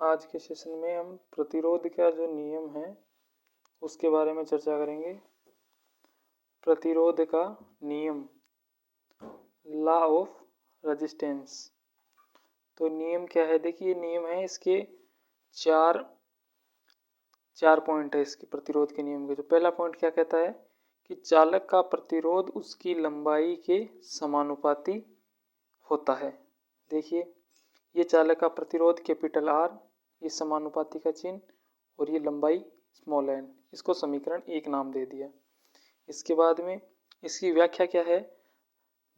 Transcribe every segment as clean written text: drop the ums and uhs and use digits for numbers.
आज के सेशन में हम प्रतिरोध का जो नियम है उसके बारे में चर्चा करेंगे। प्रतिरोध का नियम, लॉ ऑफ रेजिस्टेंस। तो नियम क्या है? देखिए नियम है, इसके चार पॉइंट है इसके प्रतिरोध के नियम के। जो पहला पॉइंट क्या कहता है कि चालक का प्रतिरोध उसकी लंबाई के समानुपाती होता है। देखिए ये चालक का प्रतिरोध कैपिटल आर, ये समानुपाती का चिन्ह, और ये लंबाई स्मॉल एन, इसको समीकरण 1 नाम दे दिया। इसके बाद में इसकी व्याख्या क्या है?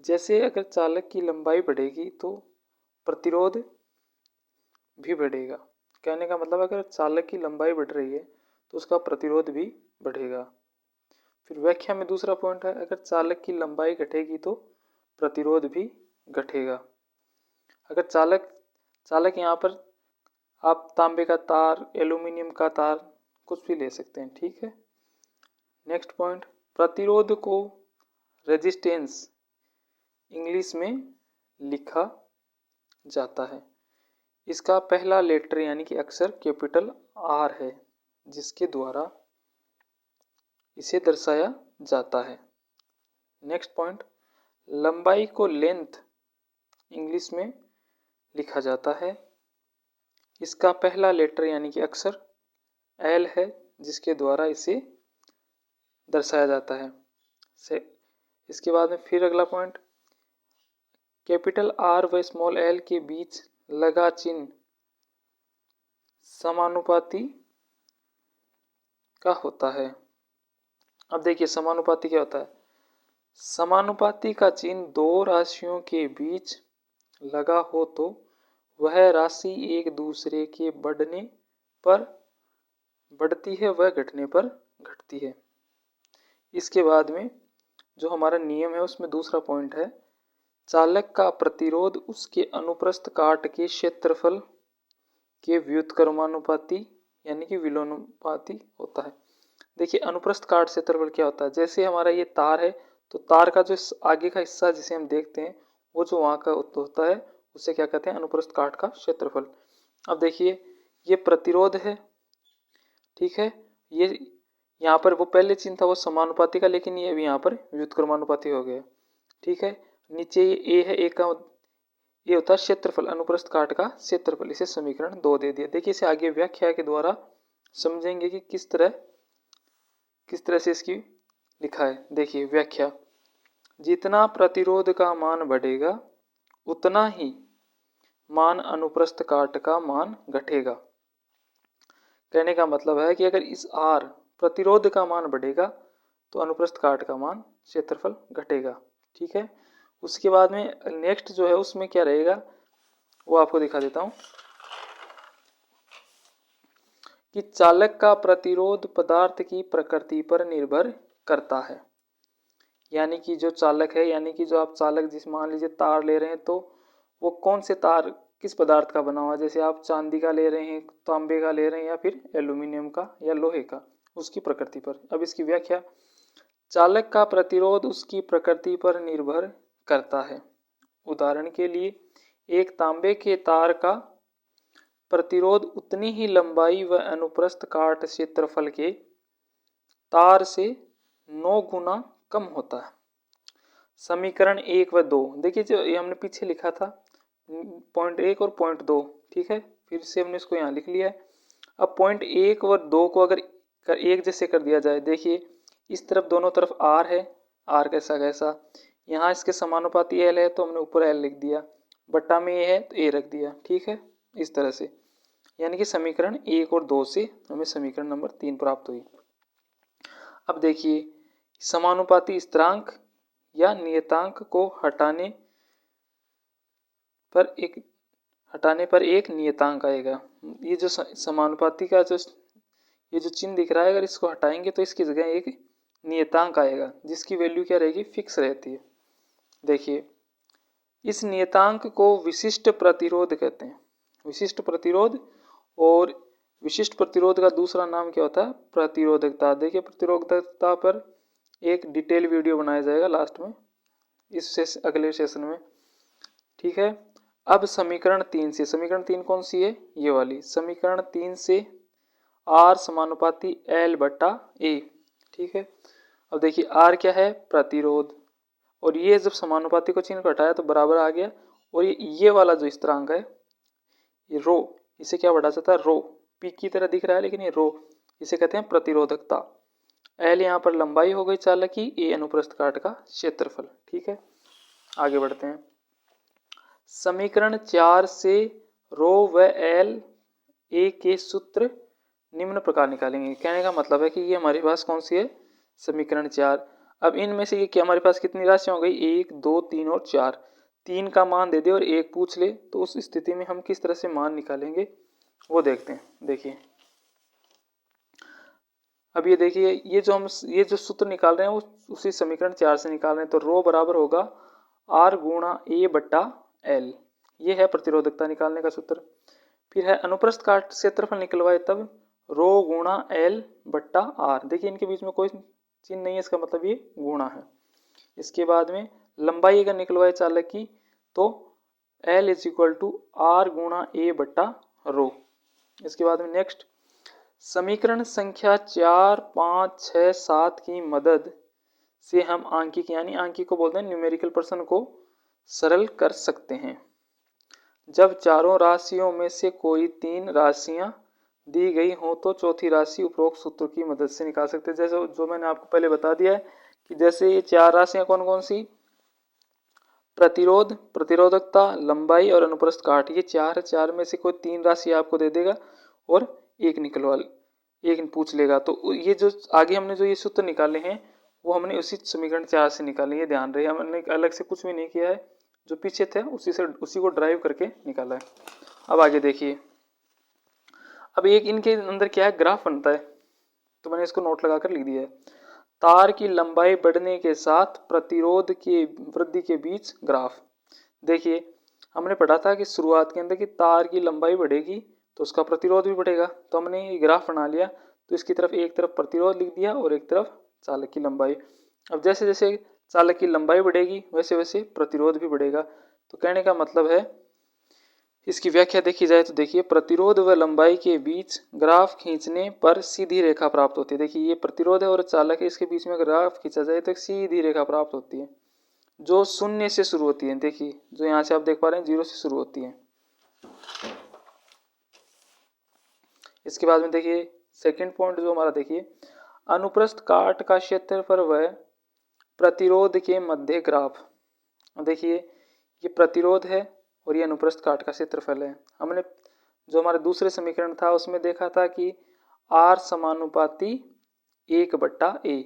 जैसे अगर चालक की लंबाई बढ़ेगी तो प्रतिरोध भी बढ़ेगा। कहने का मतलब अगर चालक की लंबाई बढ़ रही है तो उसका प्रतिरोध भी बढ़ेगा। फिर व्याख्या में दूसरा पॉइंट है, अगर चालक की लंबाई घटेगी तो प्रतिरोध भी घटेगा। अगर चालक यहाँ पर आप तांबे का तार, एल्यूमिनियम का तार कुछ भी ले सकते हैं, ठीक है। नेक्स्ट पॉइंट, प्रतिरोध को रेजिस्टेंस इंग्लिश में लिखा जाता है। इसका पहला लेटर यानी कि अक्षर कैपिटल आर है, जिसके द्वारा इसे दर्शाया जाता है। नेक्स्ट पॉइंट, लंबाई को लेंथ इंग्लिश में लिखा जाता है। इसका पहला लेटर यानी कि अक्षर एल है, जिसके द्वारा इसे दर्शाया जाता है। इसके बाद में फिर अगला पॉइंट, कैपिटल आर व स्मॉल एल के बीच लगा चिन्ह समानुपाती का होता है। अब देखिए समानुपाती क्या होता है? समानुपाती का चिन्ह दो राशियों के बीच लगा हो तो वह राशि एक दूसरे के बढ़ने पर बढ़ती है, वह घटने पर घटती है। इसके बाद में जो हमारा नियम है उसमें दूसरा पॉइंट है, चालक का प्रतिरोध उसके अनुप्रस्थ काट के क्षेत्रफल के व्युत्क्रमानुपाती यानी कि विलोमानुपाती होता है। देखिए अनुप्रस्थ काट क्षेत्रफल क्या होता है? जैसे हमारा ये तार है तो तार का जो आगे का हिस्सा जिसे हम देखते हैं वो जो वहाँ का होता है उसे क्या कहते हैं? अनुप्रस्थ काट का क्षेत्रफल। अब देखिए ये प्रतिरोध है, ठीक है। ये यहाँ पर वो पहले चिन्ह था वो समानुपाती का, लेकिन ये अभी यहाँ पर व्युत्क्रमानुपाती हो गया, ठीक है। नीचे ये ए है, ए का ये होता है क्षेत्रफल, अनुप्रस्थ काट का क्षेत्रफल। इसे समीकरण 2 दे दिया। देखिए इसे आगे व्याख्या के द्वारा समझेंगे कि किस तरह से इसकी लिखा है। देखिए व्याख्या, जितना प्रतिरोध का मान बढ़ेगा उतना ही मान अनुप्रस्थ काट का मान घटेगा। कहने का मतलब है कि अगर इस आर प्रतिरोध का मान बढ़ेगा तो अनुप्रस्थ काट का मान क्षेत्रफल घटेगा, ठीक है। उसके बाद में नेक्स्ट जो है उसमें क्या रहेगा वो आपको दिखा देता हूं कि चालक का प्रतिरोध पदार्थ की प्रकृति पर निर्भर करता है। यानी कि जो चालक है, यानी कि जो आप चालक जिस मान लीजिए तार ले रहे हैं तो वो कौन से तार किस पदार्थ का बना हुआ है, जैसे आप चांदी का ले रहे हैं, तांबे का ले रहे हैं या फिर एल्यूमिनियम का या लोहे का, उसकी प्रकृति पर। अब इसकी व्याख्या, चालक का प्रतिरोध उसकी प्रकृति पर निर्भर करता है। उदाहरण के लिए एक तांबे के तार का प्रतिरोध उतनी ही लंबाई व अनुप्रस्थ काट क्षेत्रफल के तार से 9 गुना कम होता है। समीकरण 1 व 2 देखिए, जो ये हमने पीछे लिखा था पॉइंट 1 और पॉइंट 2, ठीक है, फिर से हमने इसको यहाँ लिख लिया है। अब पॉइंट 1 और 2 को अगर एक जैसे कर दिया जाए, देखिए इस तरफ दोनों तरफ आर है, आर कैसा कैसा, यहाँ इसके समानुपाती एल है तो हमने ऊपर एल लिख दिया, बट्टा में ए है तो ए रख दिया, ठीक है। इस तरह से यानी कि समीकरण 1 और 2 से हमें समीकरण नंबर 3 प्राप्त हुई। अब देखिए समानुपाती स्थिरांक या नियतांक को हटाने पर एक नियतांक आएगा। ये जो समानुपाती का जो ये जो चिन्ह दिख रहा है, अगर इसको हटाएंगे तो इसकी जगह एक नियतांक आएगा जिसकी वैल्यू क्या रहेगी? फिक्स रहती है। देखिए इस नियतांक को विशिष्ट प्रतिरोध कहते हैं। विशिष्ट प्रतिरोध, और विशिष्ट प्रतिरोध का दूसरा नाम क्या होता है? प्रतिरोधकता। देखिए प्रतिरोधकता पर एक डिटेल वीडियो बनाया जाएगा लास्ट में, अगले सेशन में, ठीक है। अब समीकरण 3 से, समीकरण 3 कौन सी है, ये वाली, समीकरण 3 से R समानुपाती L बटा A, ठीक है। अब देखिए R क्या है, प्रतिरोध, और ये जब समानुपाती को चिन्ह को हटाया तो बराबर आ गया, और ये वाला जो स्थिरांक है ये रो, इसे क्या बढ़ा जाता है, रो, पी की तरह दिख रहा है लेकिन ये रो, इसे कहते हैं प्रतिरोधकता। एल यहाँ पर लंबाई हो गई चालक की, ए अनुप्रस्थ काट का क्षेत्रफल, ठीक है। आगे बढ़ते हैं। समीकरण 4 से रो व एल ए के सूत्र निम्न प्रकार निकालेंगे। कहने का मतलब है कि ये हमारे पास कौन सी है, समीकरण 4। अब इनमें से ये क्या हमारे पास कितनी राशियां हो गई, 1 2 3 और 4। 3 का मान दे दे और 1 पूछ ले, तो उस स्थिति में हम किस तरह से मान निकालेंगे वो देखते हैं। देखिए अब ये देखिए, ये जो सूत्र निकाल रहे हैं वो उसी समीकरण 4 से निकाल रहे हैं। तो रो बराबर होगा R गुणा ए बट्टा एल, ये है प्रतिरोधकता निकालने का सूत्र। फिर है अनुप्रस्थ काट क्षेत्रफल निकलवाए तब रो गुणा एल बट्टा आर, देखिए इनके बीच में कोई चिन्ह नहीं है, इसका मतलब ये गुणा है। इसके बाद में लंबाई अगर निकलवाए चालक की तो L is equal to R गुणा ए बट्टा रो। इसके बाद में नेक्स्ट समीकरण संख्या 4 5 6 7 की मदद से हम आंकिक, यानी आंकिक को बोलते हैं न्यूमेरिकल पर्सन को सरल कर सकते हैं। जब चारों राशियों में से कोई 3 राशियां दी गई हो तो चौथी राशि उपरोक्त सूत्र की मदद से निकाल सकते हैं। जैसे जो मैंने आपको पहले बता दिया है कि जैसे ये 4 राशियां कौन कौन सी, प्रतिरोध, प्रतिरोधकता, लंबाई और अनुप्रस्थ काट, ये 4 4 में से कोई 3 राशि आपको दे देगा और एक निकलवा, एक पूछ लेगा। तो ये जो आगे हमने जो ये सूत्र निकाले हैं वो हमने उसी समीकरण 4 से निकाले, ये ध्यान रहे, हमने अलग से कुछ भी नहीं किया है, जो पीछे थे उसी को ड्राइव करके निकाला है। अब आगे देखिए, अब एक इनके अंदर क्या है, ग्राफ बनता है, तो मैंने इसको नोट लगाकर लिख दिया है। तार की लंबाई बढ़ने के साथ प्रतिरोध की वृद्धि के बीच ग्राफ। देखिए हमने पढ़ा था कि शुरुआत के अंदर कि तार की लंबाई बढ़ेगी तो उसका प्रतिरोध भी बढ़ेगा, तो हमने ये ग्राफ बना लिया। तो इसकी तरफ एक तरफ प्रतिरोध लिख दिया और एक तरफ चालक की लंबाई। अब जैसे जैसे चालक की लंबाई बढ़ेगी वैसे वैसे प्रतिरोध भी बढ़ेगा। तो कहने का मतलब है, इसकी व्याख्या देखी जाए तो देखिए, प्रतिरोध व लंबाई के बीच ग्राफ खींचने पर सीधी रेखा प्राप्त होती है। देखिए ये प्रतिरोध है और चालक है, इसके बीच में ग्राफ खींचा जाए तो एक सीधी रेखा प्राप्त होती है जो शून्य से शुरू होती है। देखिए जो यहाँ से आप देख पा रहे हैं 0 से शुरू होती है। इसके बाद में देखिए सेकंड पॉइंट जो हमारा, देखिए अनुप्रस्थ काट का क्षेत्रफल व प्रतिरोध के मध्य ग्राफ। देखिए ये प्रतिरोध है और ये अनुप्रस्थ काट का क्षेत्रफल है। हमने जो हमारे दूसरे समीकरण था उसमें देखा था कि R समानुपाती 1 बट्टा ए,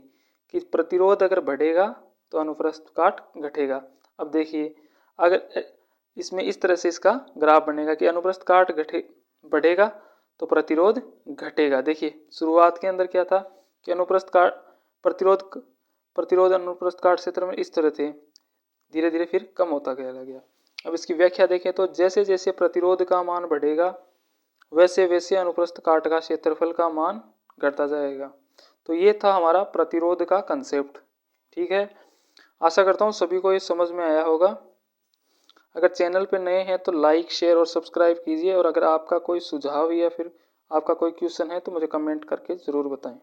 कि प्रतिरोध अगर बढ़ेगा तो अनुप्रस्थ काट घटेगा। अब देखिए अगर इसमें इस तरह से इसका ग्राफ बनेगा कि अनुप्रस्थ काट बढ़ेगा तो प्रतिरोध घटेगा। देखिए शुरुआत के अंदर क्या था कि अनुप्रस्थ काट प्रतिरोध अनुप्रस्थ काट क्षेत्र में इस तरह थे, धीरे धीरे फिर कम होता गया। अब इसकी व्याख्या देखें तो जैसे जैसे प्रतिरोध का मान बढ़ेगा वैसे वैसे अनुप्रस्थ काट का क्षेत्रफल का मान घटता जाएगा। तो ये था हमारा प्रतिरोध का कंसेप्ट, ठीक है। आशा करता हूँ सभी को ये समझ में आया होगा। अगर चैनल पे नए हैं तो लाइक शेयर और सब्सक्राइब कीजिए, और अगर आपका कोई सुझाव या फिर आपका कोई क्वेश्चन है तो मुझे कमेंट करके ज़रूर बताएं।